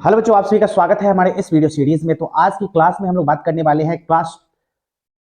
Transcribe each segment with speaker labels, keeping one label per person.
Speaker 1: Hello बच्चों, आप सभी का स्वागत है हमारे इस वीडियो सीरीज में। तो आज की क्लास में हम लोग बात करने वाले हैं क्लास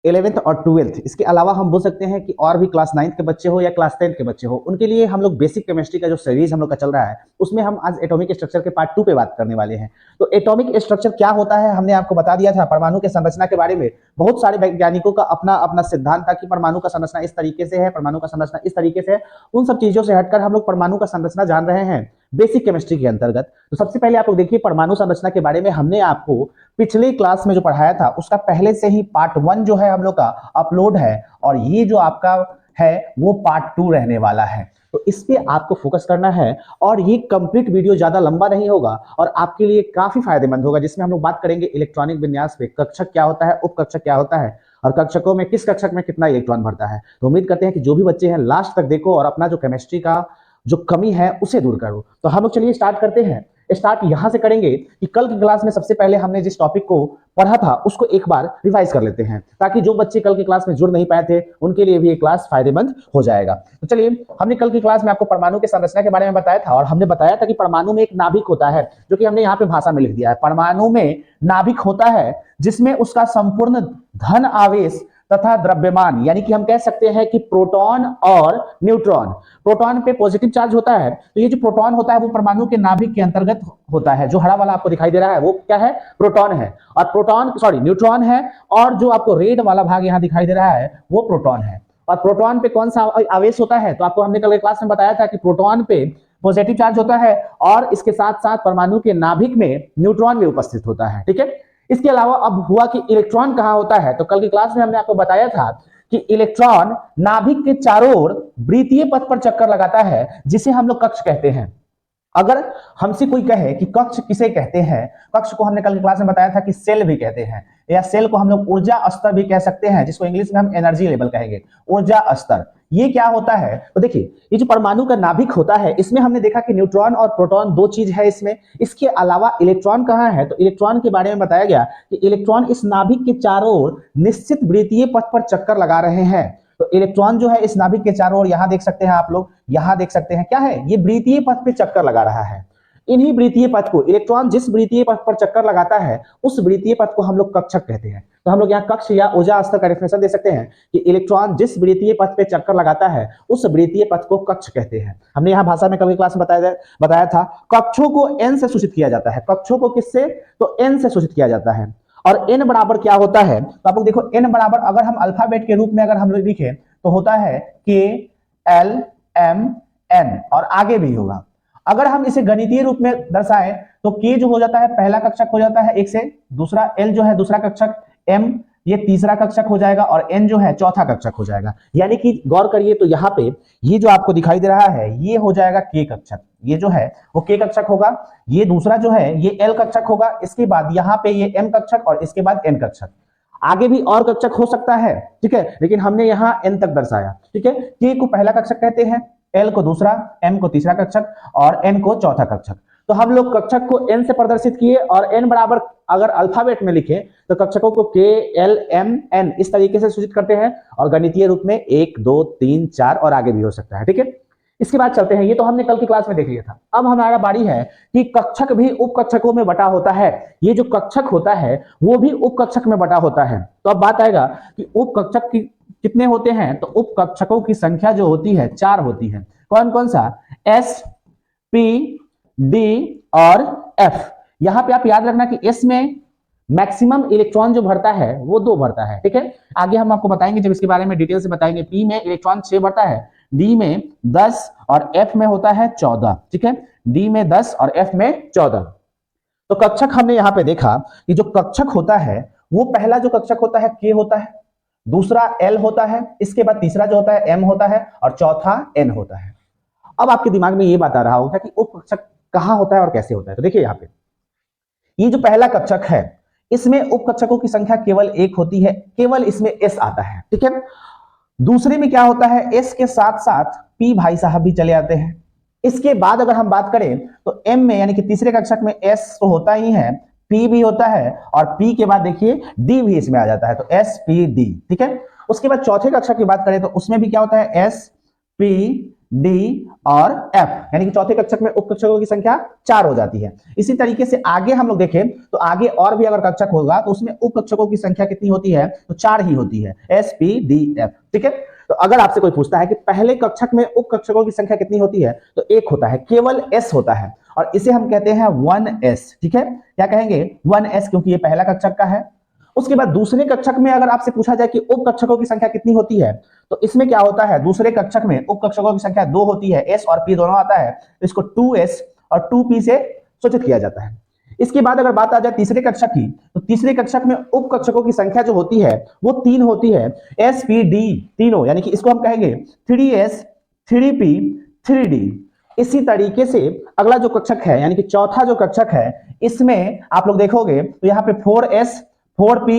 Speaker 1: 11th और 12th। इसके अलावा हम बोल सकते हैं कि और भी क्लास 9th के बच्चे हो या क्लास 10th के बच्चे हो, उनके लिए हम लोग बेसिक केमिस्ट्री का जो सीरीज हम लोग का चल रहा है उसमें हम आज एटॉमिक स्ट्रक्चर के पार्ट 2 पे बात करने वाले हैं। तो एटॉमिक स्ट्रक्चर क्या होता है हमने आपको बता दिया था। परमाणु के संरचना के बारे में बहुत सारे वैज्ञानिकों का अपना अपना सिद्धांत था कि परमाणु का संरचना इस तरीके से है, परमाणु का संरचना इस तरीके से है। उन सब चीजों से हटकर हम लोग परमाणु का संरचना जान रहे हैं बेसिक केमिस्ट्री के अंतर्गत। तो सबसे पहले आप लोग देखिए, परमाणु संरचना के बारे में हमने आपको पिछले क्लास में जो पढ़ाया था उसका पहले से ही पार्ट 1 जो है हम लोग का अपलोड है, और ये जो आपका है वो पार्ट 2 रहने वाला है। तो इस पे आपको फोकस करना है और ये कंप्लीट वीडियो ज्यादा लंबा नहीं होगा और आपके लिए काफी फायदेमंद होगा, जिसमें हम लोग बात करेंगे इलेक्ट्रॉनिक विन्यास पे, कक्षक क्या होता है, उपकक्षक क्या होता है, और कक्षकों में किस कक्षक में कितना इलेक्ट्रॉन भरता है। तो उम्मीद करते हैं कि जो भी बच्चे हैं लास्ट तक देखो और अपना जो केमिस्ट्री का जो कमी है उसे दूर करो। तो हम लोग चलिए स्टार्ट करते हैं। स्टार्ट यहां से करेंगे कि कल की क्लास में सबसे पहले हमने जिस टॉपिक को पढ़ा था उसको एक बार रिवाइज कर लेते हैं, ताकि जो बच्चे कल की क्लास में जुड़ नहीं पाए थे उनके लिए भी ये क्लास फायदेमंद हो जाएगा। तो चलिए, हमने कल की क्लास में आपको परमाणु के संरचना के बारे में बताया था और हमने बताया था कि परमाणु में एक नाभिक होता है, जो कि हमने यहाँ पे भाषा में लिख दिया है। परमाणु में नाभिक होता है जिसमें उसका संपूर्ण धन आवेश तथा द्रव्यमान, यानी कि हम कह सकते हैं कि प्रोटॉन और न्यूट्रॉन। प्रोटॉन पे पॉजिटिव चार्ज होता है, तो ये जो प्रोटॉन होता है वो परमाणु के नाभिक के अंतर्गत होता है। जो हरा वाला आपको दिखाई दे रहा है वो क्या है, प्रोटॉन है, और न्यूट्रॉन है, और जो आपको रेड वाला भाग यहाँ दिखाई दे रहा है वो प्रोटॉन है। और प्रोटॉन पे कौन सा आवेश होता है, तो आपको हमने कल के क्लास में बताया था कि प्रोटॉन पे पॉजिटिव चार्ज होता है और इसके साथ साथ परमाणु के नाभिक में न्यूट्रॉन भी उपस्थित होता है। ठीक है, इसके अलावा अब हुआ कि इलेक्ट्रॉन कहां होता है, तो कल की क्लास में हमने आपको बताया था कि इलेक्ट्रॉन नाभिक के चारों ओर वृत्तीय पथ पर चक्कर लगाता है, जिसे हम लोग कक्ष कहते हैं। अगर हमसे कोई कहे कि कक्ष किसे कहते हैं, कक्ष को हमने कल की क्लास में बताया था कि सेल भी कहते हैं, या सेल को हम लोग ऊर्जा स्तर भी कह सकते हैं, जिसको इंग्लिश में हम एनर्जी लेवल कहेंगे, ऊर्जा स्तर। ये क्या होता है, तो देखिए ये जो परमाणु का नाभिक होता है इसमें हमने देखा कि न्यूट्रॉन और प्रोटॉन दो चीज है इसमें। इसके अलावा इलेक्ट्रॉन कहाँ है, तो इलेक्ट्रॉन के बारे में बताया गया कि इलेक्ट्रॉन इस नाभिक के चारों ओर निश्चित वृत्तीय पथ पर चक्कर लगा रहे हैं। तो इलेक्ट्रॉन जो है इस नाभिक के चारों ओर, यहां देख सकते हैं आप लोग, यहां देख सकते हैं क्या है, ये वृत्तीय पथ पे चक्कर लगा रहा है। इन्हीं वृत्तीय पथ को, इलेक्ट्रॉन जिस वृत्तीय पथ पर चक्कर लगाता है उस वृत्तीय पथ को हम लोग कक्षक कहते हैं। तो हम लोग यहाँ कक्ष या ऊर्जा स्तर का डेफिनेशन दे सकते हैं कि इलेक्ट्रॉन जिस वृत्तीय पथ पे चक्कर लगाता है उस वृत्तीय पथ को कक्ष कहते हैं। हमने यहाँ भाषा में कल की क्लास में बताया था कक्षों को एन से सूचित किया जाता है। कक्षों को किससे, तो एन से सूचित किया जाता है। और एन बराबर क्या होता है, तो आप लोग देखो एन बराबर अगर हम अल्फाबेट के रूप में अगर हम लोग लिखे तो होता है के एल एम एन, और आगे भी होगा। अगर हम इसे गणितीय रूप में दर्शाएं तो के जो हो जाता है पहला कक्षक हो जाता है एक से, दूसरा एल जो है दूसरा कक्षक, एम ये तीसरा कक्षक हो जाएगा, और एन जो है चौथा कक्षक हो जाएगा। यानी कि गौर करिए तो यहाँ पे ये जो आपको दिखाई दे रहा है ये हो जाएगा के कक्षक, ये जो है वो के कक्षक होगा, ये दूसरा जो है ये एल कक्षक होगा, इसके बाद यहाँ पे ये एम कक्षक, और इसके बाद एन कक्षक। आगे भी और कक्षक हो सकता है, ठीक है, लेकिन हमने यहाँ एन तक दर्शाया। ठीक है, के को पहला कक्षक कहते हैं, एल को दूसरा, एम को तीसरा कक्षक और एन को चौथा कक्षक। तो हम लोग कक्षक को एन से प्रदर्शित किए, और एन बराबर अगर अल्फाबेट में लिखे तो कक्षकों को के एल एम एन इस तरीके से सूचित करते हैं, और गणितीय रूप में 1 2 3 4 और आगे भी हो सकता है। ठीक है, इसके बाद चलते हैं, ये तो हमने कल की क्लास में देख लिया था। अब हमारा बारी है कि कक्षक भी उपकक्षकों में बटा होता है। ये जो कक्षक होता है वो भी उपकक्षक में बटा होता है। तो अब बात आएगा कि उपकक्षक की कितने होते हैं, तो उपकक्षकों की संख्या जो होती है 4 होती है। कौन कौन सा, एस पी डी और एफ। यहां पे आप याद रखना कि एस में मैक्सिमम इलेक्ट्रॉन जो भरता है वो 2 भरता है। ठीक है, आगे हम आपको बताएंगे जब इसके बारे में डिटेल से बताएंगे। पी में इलेक्ट्रॉन 6 भरता है, डी में 10 और एफ में होता है 14। ठीक है, डी में 10 और एफ में 14। तो कक्षक हमने यहां पे देखा कि जो कक्षक होता है वो पहला जो कक्षक होता है के होता है, दूसरा एल होता है, इसके बाद तीसरा जो होता है एम होता है, और चौथा एन होता है। अब आपके दिमाग में ये बात आ रहा होगा कि उपकक्षक कहां होता है और कैसे होता है। तो देखिए यहाँ पे ये जो पहला कक्षक है इसमें उपकक्षकों की संख्या केवल 1 होती है, केवल इसमें एस आता है। ठीक है, दूसरे में क्या होता है, एस के साथ साथ पी भाई साहब भी चले आते हैं। इसके बाद अगर हम बात करें तो एम में यानी कि तीसरे कक्षक में एस तो होता ही है, पी भी होता है, और पी के बाद देखिए डी भी इसमें आ जाता है, तो एस पी डी। ठीक है, उसके बाद चौथे कक्षक की बात करें तो उसमें भी क्या होता है, एस पी डी और एफ, यानी कि चौथे कक्षक में उप कक्षकों की संख्या 4 हो जाती है। इसी तरीके से आगे हम लोग देखें तो आगे और भी अगर कक्षक होगा तो उसमें उप कक्षकों की संख्या कितनी होती है, तो 4 ही होती है, एस पी डी एफ। ठीक है, तो अगर आपसे कोई पूछता है कि पहले कक्षक में उप कक्षकों की संख्या कितनी होती है, तो एक होता है, केवल एस होता है, और इसे हम कहते हैं 1s। ठीक है, क्या कहेंगे, 1s, क्योंकि ये पहला कक्षक का है। उसके बाद दूसरे कक्षक में अगर आपसे पूछा जाए कि उप कक्षकों की संख्या कितनी होती है, तो इसमें क्या होता है, दूसरे कक्षक में उप कक्षकों की संख्या 2 होती है, एस और पी दोनों आता है, तो इसको 2s और 2p से सूचित किया जाता है। इसके बाद अगर बात आ जाए तीसरे कक्षक की, तो तीसरे कक्षक में उप कक्षकों की संख्या जो होती है वो 3 होती है, एस पी डी तीनों, यानी कि इसको हम कहेंगे 3s 3p 3d। इसी तरीके से अगला जो कक्षक है, यानी कि चौथा जो कक्षक है, इसमें आप लोग देखोगे तो यहाँ पे 4s 4p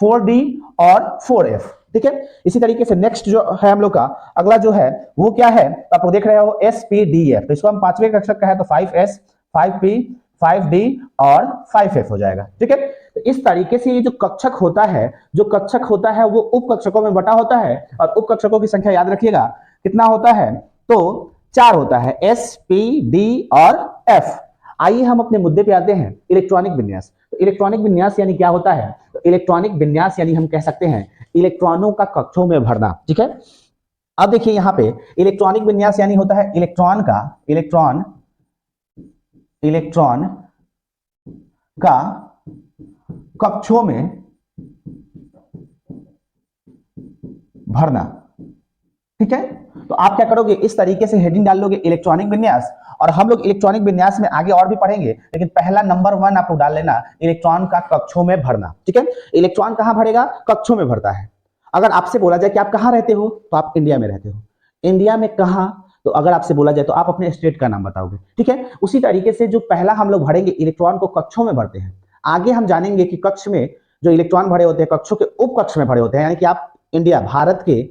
Speaker 1: 4d और 4f। ठीक है, इसी तरीके से नेक्स्ट जो है हम लोग का अगला जो है वो क्या है, तो आप लोग देख रहे हो spdf, तो इसको हम पांचवें कक्षक का है तो 5s 5p 5d और 5f हो जाएगा। ठीक है, तो इस तरीके से ये जो कक्षक होता है, जो कक्षक होता है वो उप कक्षकों में बटा होता है, और उप कक्षकों की संख्या याद रखिएगा कितना होता है, तो 4 होता है, एस पी डी और एफ। आइए हम अपने मुद्दे पे आते हैं, इलेक्ट्रॉनिक विन्यास। तो इलेक्ट्रॉनिक विन्यास यानी क्या होता है, तो इलेक्ट्रॉनिक विन्यास यानी हम कह सकते हैं इलेक्ट्रॉनों का कक्षों में भरना। ठीक है, अब देखिए यहाँ पे इलेक्ट्रॉनिक विन्यास यानी होता है इलेक्ट्रॉन का कक्षों में भरना। ठीक है, तो आप क्या करोगे, इस तरीके से हेडिंग डाल लोगे इलेक्ट्रॉनिक विन्यास, और हम लोग इलेक्ट्रॉनिक विन्यास में आगे और भी पढ़ेंगे, लेकिन पहला नंबर 1 आप लोग डाल लेना, इलेक्ट्रॉन का कक्षों में भरना। ठीक है, इलेक्ट्रॉन कहां भरेगा, कक्षों में भरता है। अगर आपसे बोला जाए कि आप कहां रहते हो, तो आप इंडिया में रहते हो। इंडिया में कहां, तो अगर आपसे बोला जाए तो आप अपने स्टेट का नाम बताओगे। ठीक है, उसी तरीके से जो पहला हम लोग भरेंगे, इलेक्ट्रॉन को कक्षों में भरते हैं। आगे हम जानेंगे कि कक्ष में जो इलेक्ट्रॉन भरे होते हैं, कक्षों के उप कक्ष में भरे होते हैं, यानी कि आप इंडिया भारत के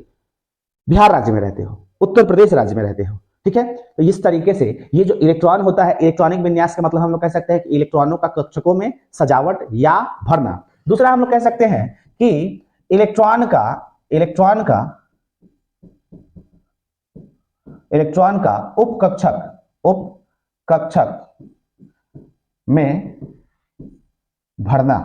Speaker 1: बिहार राज्य में रहते हो, उत्तर प्रदेश राज्य में रहते हो। ठीक है, तो इस तरीके से ये जो इलेक्ट्रॉन होता है, इलेक्ट्रॉनिक विन्यास का मतलब हम लोग कह सकते हैं कि इलेक्ट्रॉनों का कक्षकों में सजावट या भरना। दूसरा हम लोग कह सकते हैं कि इलेक्ट्रॉन का उप कक्षक में भरना।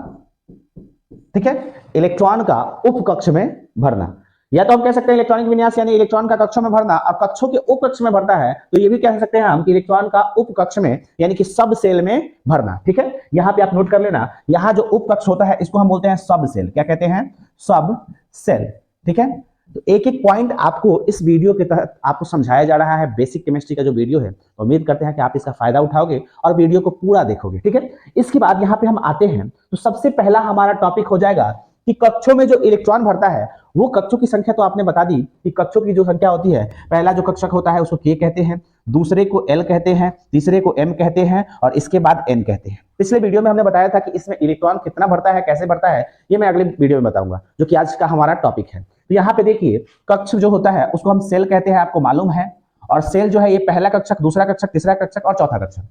Speaker 1: ठीक है, इलेक्ट्रॉन का उप कक्ष में भरना, या तो हम कह सकते हैं इलेक्ट्रॉनिक विन्यास यानी इलेक्ट्रॉन का कक्षों में भरना, और कक्षों के उप कक्ष में भरता है तो ये भी कह सकते हैं हम कि इलेक्ट्रॉन का उप कक्ष में यानी कि सब सेल में भरना। ठीक है, यहां पे आप नोट कर लेना, यहां जो उप कक्ष होता है इसको हम बोलते हैं सब सेल। क्या कहते हैं, सब सेल। ठीक है, तो एक एक पॉइंट आपको इस वीडियो के तहत आपको समझाया जा रहा है, बेसिक केमिस्ट्री का जो वीडियो है, तो उम्मीद करते हैं कि आप इसका फायदा उठाओगे और वीडियो को पूरा देखोगे। ठीक है, इसके बाद यहाँ पे हम आते हैं, तो सबसे पहला हमारा टॉपिक हो जाएगा कि कक्षों में जो इलेक्ट्रॉन भरता है वो कक्षों की संख्या तो आपने बता दी कि कक्षों की जो संख्या होती है, पहला जो कक्षक होता है उसको के कहते हैं, दूसरे को एल कहते हैं, तीसरे को एम कहते हैं, और इसके बाद एन कहते हैं। पिछले वीडियो में हमने बताया था कि इसमें इलेक्ट्रॉन कितना भरता है, कैसे भरता है, ये मैं अगले वीडियो में बताऊंगा, जो कि आज का हमारा टॉपिक है। तो यहाँ पे देखिए, कक्ष जो होता है उसको हम सेल कहते हैं, आपको मालूम है, और सेल जो है ये पहला कक्षक, दूसरा कक्षक, तीसरा कक्षक और चौथा कक्षक।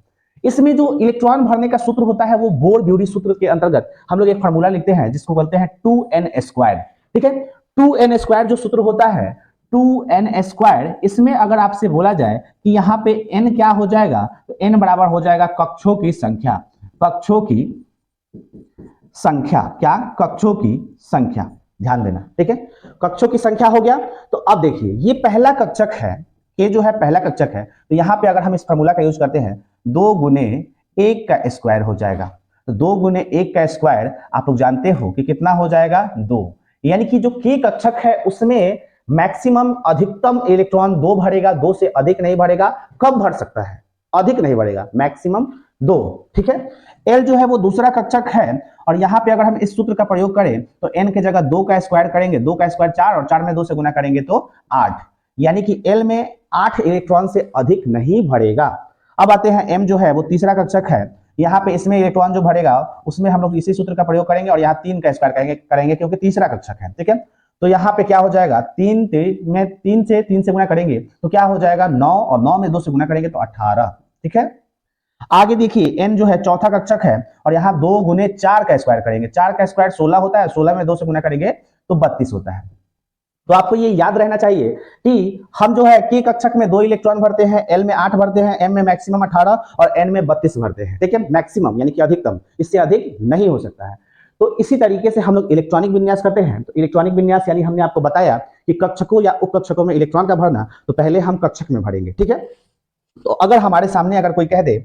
Speaker 1: इसमें जो इलेक्ट्रॉन भरने का सूत्र होता है वो बोर ब्यूरी सूत्र के अंतर्गत हम लोग एक फार्मूला लिखते हैं जिसको बोलते हैं 2n²। ठीक है, 2n² जो सूत्र होता है 2n², इसमें अगर आपसे बोला जाए कि यहाँ पे n क्या हो जाएगा, तो n बराबर हो जाएगा कक्षों की संख्या। कक्षों की संख्या, क्या, कक्षों की संख्या, ध्यान देना। ठीक है, कक्षों की संख्या हो गया। तो अब देखिए ये पहला कक्षक है, ये जो है पहला कक्षक है, तो यहाँ पे अगर हम इस फार्मूला का यूज करते हैं 2 गुने 1 का स्क्वायर हो जाएगा। तो 2 गुने 1 का स्क्वायर आप लोग जानते हो कि कितना हो जाएगा, 2। यानी कि जो के कक्षक है उसमें मैक्सिमम अधिकतम इलेक्ट्रॉन 2 भरेगा, 2 से अधिक नहीं भरेगा। कब भर सकता है, अधिक नहीं भरेगा, मैक्सिमम 2। ठीक है, एल जो है वो दूसरा कक्षक है, और यहाँ पे अगर हम इस सूत्र का प्रयोग करें तो एन के जगह 2 का स्क्वायर करेंगे, 2 का स्क्वायर 4, और 4 में 2 से गुना करेंगे तो 8, यानी कि एल में 8 इलेक्ट्रॉन से अधिक नहीं भरेगा। अब आते हैं एम जो है वो तीसरा कक्षक है, यहाँ पे इसमें इलेक्ट्रॉन जो भरेगा उसमें हम लोग इसी सूत्र का प्रयोग करेंगे, और यहाँ 3 का स्क्वायर करेंगे क्योंकि तीसरा कक्षक है। ठीक है, तो यहाँ पे क्या हो जाएगा, 3 से गुना करेंगे तो क्या हो जाएगा 9, और 9 में 2 से गुना करेंगे तो 18। ठीक है, आगे देखिए एन जो है चौथा कक्षक है, और यहाँ 2 गुने 4 का स्क्वायर करेंगे, 4 का स्क्वायर 16 होता है, 16 में 2 से गुना करेंगे तो 32 होता है। तो आपको ये याद रहना चाहिए कि हम जो है के कक्षक में 2 इलेक्ट्रॉन भरते हैं, एल में 8 भरते हैं, एम में मैक्सिमम 18 और एन में 32 भरते हैं। ठीक है, मैक्सिमम यानी कि अधिकतम, इससे अधिक नहीं हो सकता है। तो इसी तरीके से हम लोग इलेक्ट्रॉनिक विन्यास करते हैं। तो इलेक्ट्रॉनिक विन्यास यानी हमने आपको बताया कि कक्षकों या उप कक्षकों में इलेक्ट्रॉन का भरना, तो पहले हम कक्षक में भरेंगे। ठीक है, तो अगर हमारे सामने अगर कोई कह दे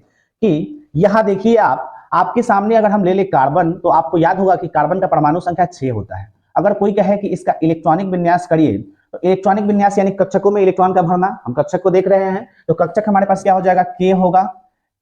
Speaker 1: कि यहां देखिए आपके सामने अगर हम ले ले कार्बन, तो आपको याद होगा कि कार्बन का परमाणु संख्या 6 होता है। अगर कोई कहे कि इसका इलेक्ट्रॉनिक विन्यास करिए, तो इलेक्ट्रॉनिक विन्यास यानी कक्षकों में इलेक्ट्रॉन का भरना, हम कक्षक को देख रहे हैं, तो कक्षक हमारे पास क्या हो जाएगा, के होगा,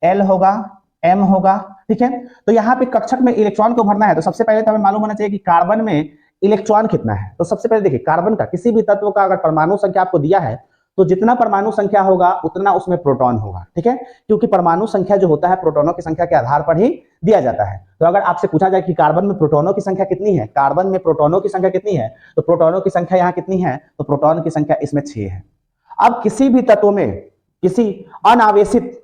Speaker 1: एल होगा, एम होगा। ठीक है, तो यहाँ पे कक्षक में इलेक्ट्रॉन को भरना है, तो सबसे पहले तो हमें मालूम होना चाहिए कि कार्बन में इलेक्ट्रॉन कितना है। तो सबसे पहले देखिए, कार्बन का किसी भी तत्व का अगर परमाणु संख्या आपको दिया है, तो जितना परमाणु संख्या होगा उतना उसमें प्रोटॉन होगा। ठीक है, क्योंकि परमाणु संख्या जो होता है प्रोटॉनों की संख्या के आधार पर ही दिया जाता है। तो अगर आपसे पूछा जाए कि कार्बन में प्रोटॉनों की संख्या कितनी है, कार्बन में प्रोटॉनों की संख्या कितनी है, तो प्रोटॉनों की संख्या यहाँ कितनी है, तो प्रोटॉन की संख्या इसमें 6 है। अब किसी भी तत्व में, किसी अनावेशित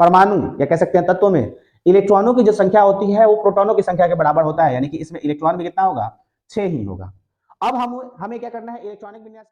Speaker 1: परमाणु या कह सकते हैं तत्व में इलेक्ट्रॉनों की जो संख्या होती है वो प्रोटॉनों की संख्या के बराबर होता है, यानी कि इसमें इलेक्ट्रॉन भी कितना होगा, 6 ही होगा। अब हमें क्या करना है, इलेक्ट्रॉनिक विन्यास